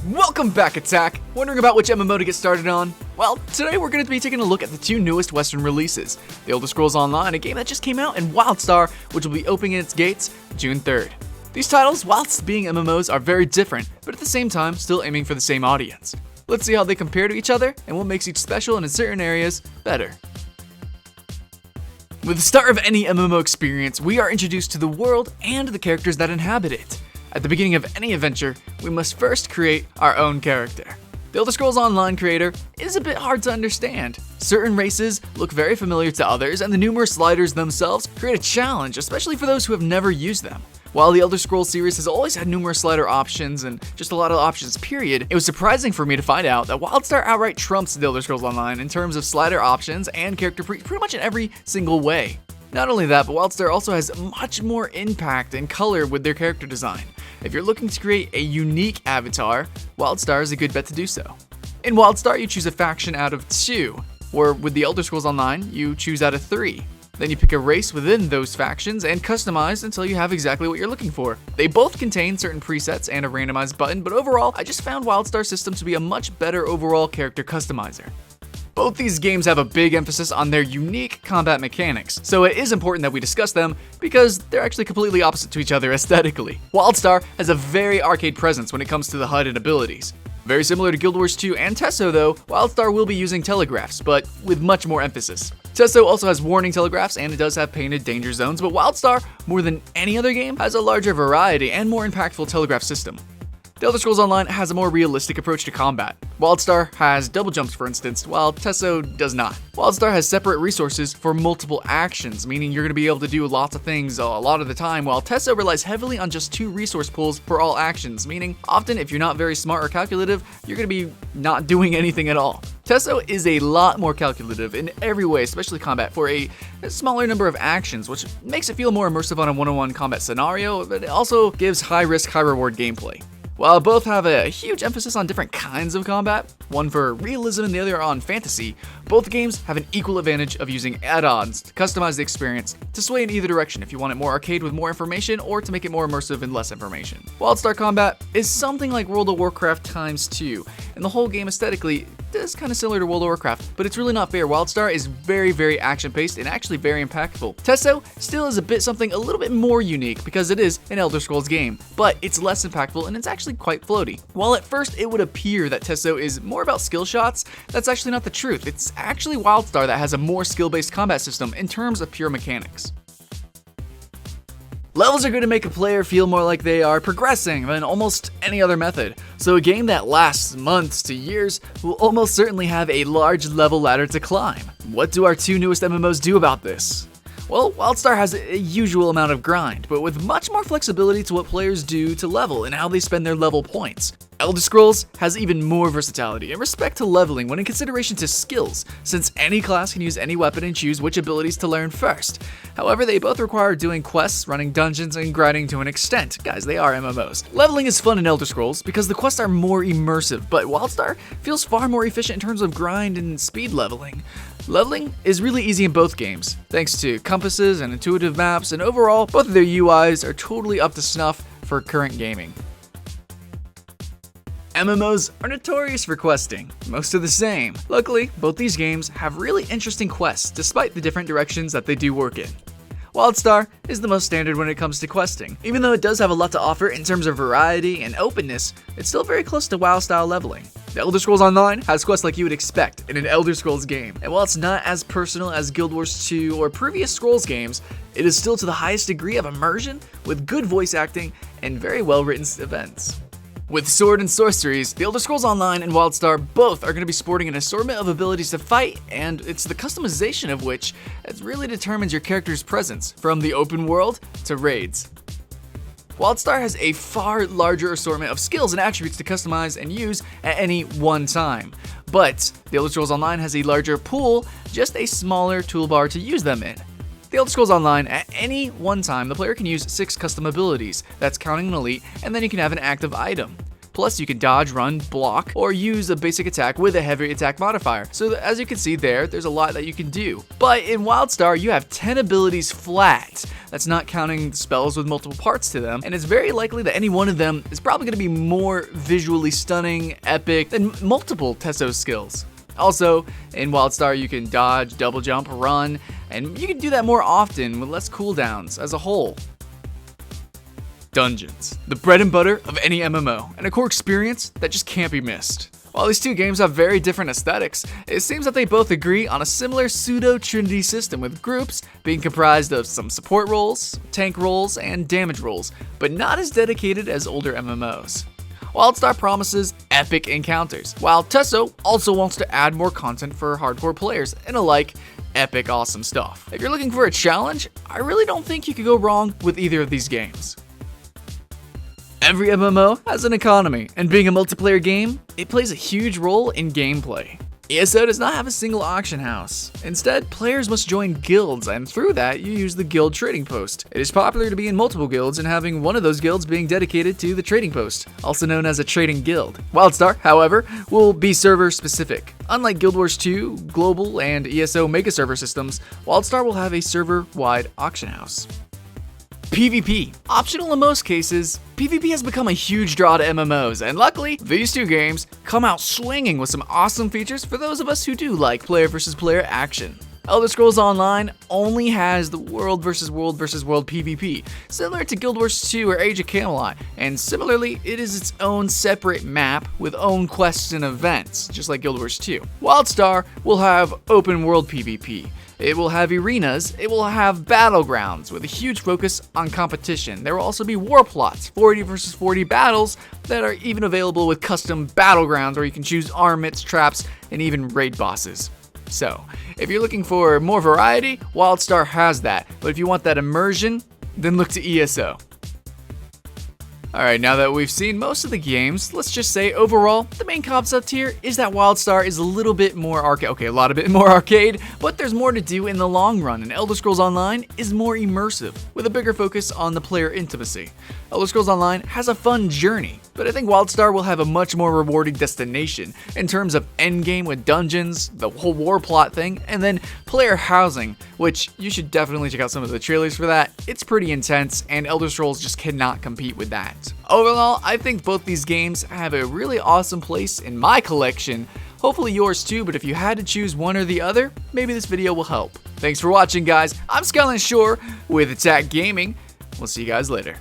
Welcome back, Attack! Wondering about which MMO to get started on? Well, today we're going to be taking a look at the two newest Western releases, The Elder Scrolls Online, a game that just came out, and Wildstar, which will be opening its gates June 3rd. These titles, whilst being MMOs, are very different, but at the same time, still aiming for the same audience. Let's see how they compare to each other, and what makes each special and in certain areas better. With the start of any MMO experience, we are introduced to the world and the characters that inhabit it. At the beginning of any adventure, we must first create our own character. The Elder Scrolls Online creator is a bit hard to understand. Certain races look very familiar to others, and the numerous sliders themselves create a challenge, especially for those who have never used them. While the Elder Scrolls series has always had numerous slider options and just a lot of options period, it was surprising for me to find out that Wildstar outright trumps the Elder Scrolls Online in terms of slider options and character pretty much in every single way. Not only that, but Wildstar also has much more impact and color with their character design. If you're looking to create a unique avatar, Wildstar is a good bet to do so. In Wildstar, you choose a faction out of 2, or with the Elder Scrolls Online, you choose out of 3. Then you pick a race within those factions and customize until you have exactly what you're looking for. They both contain certain presets and a randomized button, but overall, I just found Wildstar's system to be a much better overall character customizer. Both these games have a big emphasis on their unique combat mechanics, so it is important that we discuss them because they're actually completely opposite to each other aesthetically. Wildstar has a very arcade presence when it comes to the HUD and abilities. Very similar to Guild Wars 2 and Tesso though, Wildstar will be using telegraphs, but with much more emphasis. Tesso also has warning telegraphs and it does have painted danger zones, but Wildstar, more than any other game, has a larger variety and more impactful telegraph system. The Elder Scrolls Online has a more realistic approach to combat. Wildstar has double jumps, for instance, while Tesso does not. Wildstar has separate resources for multiple actions, meaning you're going to be able to do lots of things a lot of the time, while Tesso relies heavily on just 2 resource pools for all actions, meaning often if you're not very smart or calculative, you're going to be not doing anything at all. Tesso is a lot more calculative in every way, especially combat, for a smaller number of actions, which makes it feel more immersive on a one-on-one combat scenario, but it also gives high-risk, high-reward gameplay. While both have a huge emphasis on different kinds of combat, one for realism and the other on fantasy, both games have an equal advantage of using add-ons to customize the experience to sway in either direction if you want it more arcade with more information or to make it more immersive and less information. Wildstar combat is something like World of Warcraft times 2, and the whole game aesthetically is kind of similar to World of Warcraft, but it's really not fair. Wildstar is very action-paced and actually very impactful. Tesso still is a bit something a little bit more unique because it is an Elder Scrolls game, but it's less impactful and it's actually quite floaty. While at first it would appear that Tesso is more about skill shots, that's actually not the truth. It's actually Wildstar that has a more skill-based combat system in terms of pure mechanics. Levels are going to make a player feel more like they are progressing than almost any other method, so a game that lasts months to years will almost certainly have a large level ladder to climb. What do our two newest MMOs do about this? Well, Wildstar has a usual amount of grind, but with much more flexibility to what players do to level and how they spend their level points. Elder Scrolls has even more versatility in respect to leveling when in consideration to skills, since any class can use any weapon and choose which abilities to learn first. However, they both require doing quests, running dungeons, and grinding to an extent. Guys, they are MMOs. Leveling is fun in Elder Scrolls because the quests are more immersive, but Wildstar feels far more efficient in terms of grind and speed leveling. Leveling is really easy in both games, thanks to compasses and intuitive maps, and overall, both of their UIs are totally up to snuff for current gaming. MMOs are notorious for questing, most of the same. Luckily, both these games have really interesting quests despite the different directions that they do work in. Wildstar is the most standard when it comes to questing. Even though it does have a lot to offer in terms of variety and openness, it's still very close to WoW style leveling. The Elder Scrolls Online has quests like you would expect in an Elder Scrolls game, and while it's not as personal as Guild Wars 2 or previous Scrolls games, it is still to the highest degree of immersion with good voice acting and very well written events. With sword and sorceries, the Elder Scrolls Online and Wildstar both are going to be sporting an assortment of abilities to fight, and it's the customization of which that really determines your character's presence, from the open world to raids. Wildstar has a far larger assortment of skills and attributes to customize and use at any one time, but the Elder Scrolls Online has a larger pool, just a smaller toolbar to use them in. The Elder Scrolls Online, at any one time, the player can use 6 custom abilities, that's counting an elite, and then you can have an active item. Plus, you can dodge, run, block, or use a basic attack with a heavy attack modifier. So as you can see there's a lot that you can do. But in Wildstar, you have 10 abilities flat. That's not counting spells with multiple parts to them, and it's very likely that any one of them is probably going to be more visually stunning, epic than multiple Tesso skills. Also, in Wildstar, you can dodge, double jump, run, and you can do that more often with less cooldowns as a whole. Dungeons, the bread and butter of any MMO, and a core experience that just can't be missed. While these two games have very different aesthetics, it seems that they both agree on a similar pseudo-trinity system, with groups being comprised of some support roles, tank roles, and damage roles, but not as dedicated as older MMOs. Wildstar promises epic encounters, while Tesso also wants to add more content for hardcore players and alike epic awesome stuff. If you're looking for a challenge, I really don't think you could go wrong with either of these games. Every MMO has an economy, and being a multiplayer game, it plays a huge role in gameplay. ESO does not have a single auction house. Instead, players must join guilds, and through that, you use the guild trading post. It is popular to be in multiple guilds and having one of those guilds being dedicated to the trading post, also known as a trading guild. Wildstar, however, will be server specific. Unlike Guild Wars 2, Global, and ESO mega server systems, Wildstar will have a server-wide auction house. PvP. Optional in most cases, PvP has become a huge draw to MMOs, and luckily, these two games come out swinging with some awesome features for those of us who do like player versus player action. Elder Scrolls Online only has the world versus world versus world PvP, similar to Guild Wars 2 or Age of Camelot, and similarly, it is its own separate map with own quests and events, just like Guild Wars 2. Wildstar will have open world PvP. It will have arenas, it will have battlegrounds with a huge focus on competition. There will also be war plots, 40 versus 40 battles that are even available with custom battlegrounds where you can choose armaments, traps, and even raid bosses. So, if you're looking for more variety, Wildstar has that, but if you want that immersion, then look to ESO. Alright, now that we've seen most of the games, let's just say overall, the main concept here is that Wildstar is a little bit more arcade, okay, a lot of bit more arcade, but there's more to do in the long run, and Elder Scrolls Online is more immersive, with a bigger focus on the player intimacy. Elder Scrolls Online has a fun journey, but I think Wildstar will have a much more rewarding destination in terms of endgame with dungeons, the whole war plot thing, and then player housing, which you should definitely check out some of the trailers for that. It's pretty intense, and Elder Scrolls just cannot compete with that. Overall, I think both these games have a really awesome place in my collection, hopefully yours too, but if you had to choose one or the other, maybe this video will help. Thanks for watching, guys. I'm Skyline Shore with Attack Gaming. We'll see you guys later.